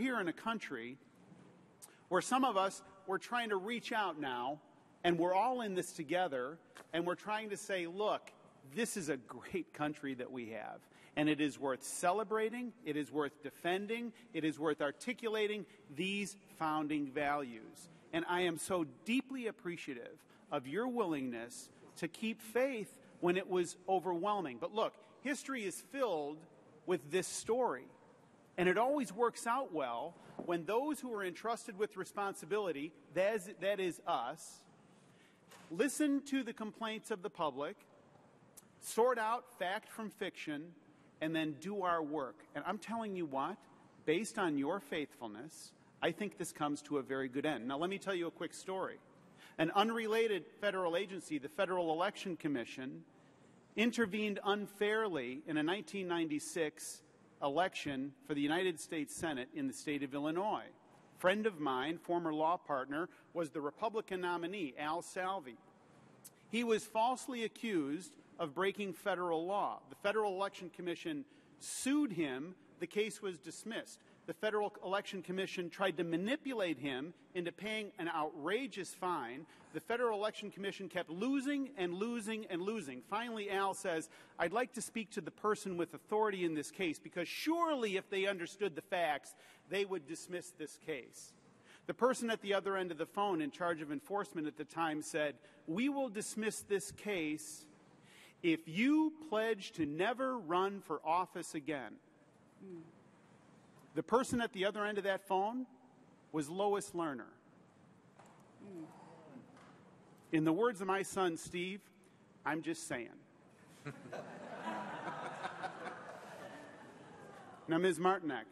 here in a country where some of us, we're trying to reach out now, and we're all in this together, and we're trying to say, look, this is a great country that we have, and it is worth celebrating, it is worth defending, it is worth articulating these founding values. And I am so deeply appreciative of your willingness to keep faith when it was overwhelming. But look, history is filled with this story, and it always works out well when those who are entrusted with responsibility, that is us, listen to the complaints of the public, sort out fact from fiction, and then do our work. And I'm telling you what, based on your faithfulness, I think this comes to a very good end. Now, let me tell you a quick story. An unrelated federal agency, the Federal Election Commission, intervened unfairly in a 1996 election for the United States Senate in the state of Illinois. A friend of mine, former law partner, was the Republican nominee, Al Salvi. He was falsely accused of breaking federal law. The Federal Election Commission sued him. The case was dismissed. The Federal Election Commission tried to manipulate him into paying an outrageous fine. The Federal Election Commission kept losing and losing and losing. Finally, Al says, I'd like to speak to the person with authority in this case, because surely if they understood the facts, they would dismiss this case. The person at the other end of the phone in charge of enforcement at the time said, we will dismiss this case if you pledge to never run for office again. The person at the other end of that phone was Lois Lerner. In the words of my son, Steve, I'm just saying. Now, Ms. Martinek,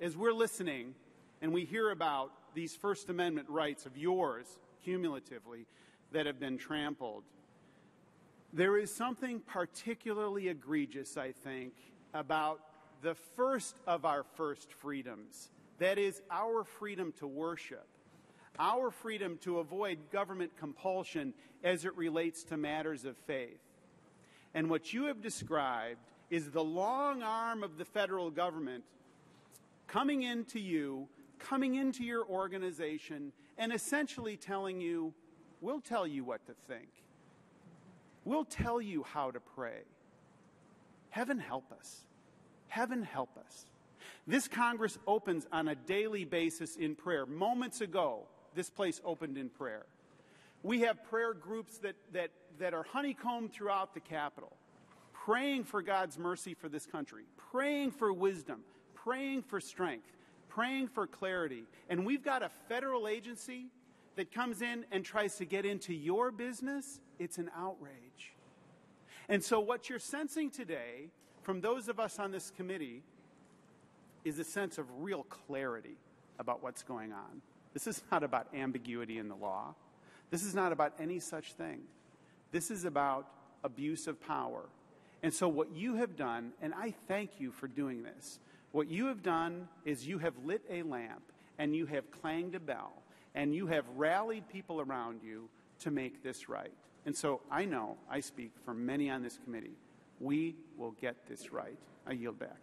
as we're listening and we hear about these First Amendment rights of yours, cumulatively, that have been trampled, there is something particularly egregious, I think, about the first of our first freedoms, that is our freedom to worship, our freedom to avoid government compulsion as it relates to matters of faith. And what you have described is the long arm of the federal government coming into you, coming into your organization, and essentially telling you, we'll tell you what to think. We'll tell you how to pray. Heaven help us. Heaven help us. This Congress opens on a daily basis in prayer. Moments ago, this place opened in prayer. We have prayer groups that are honeycombed throughout the Capitol, praying for God's mercy for this country, praying for wisdom, praying for strength, praying for clarity. And we've got a federal agency that comes in and tries to get into your business. It's an outrage. And so what you're sensing today from those of us on this committee is a sense of real clarity about what's going on. This is not about ambiguity in the law. This is not about any such thing. This is about abuse of power. And so what you have done, and I thank you for doing this, what you have done is you have lit a lamp and you have clanged a bell and you have rallied people around you to make this right. And so I know I speak for many on this committee. We will get this right. I yield back.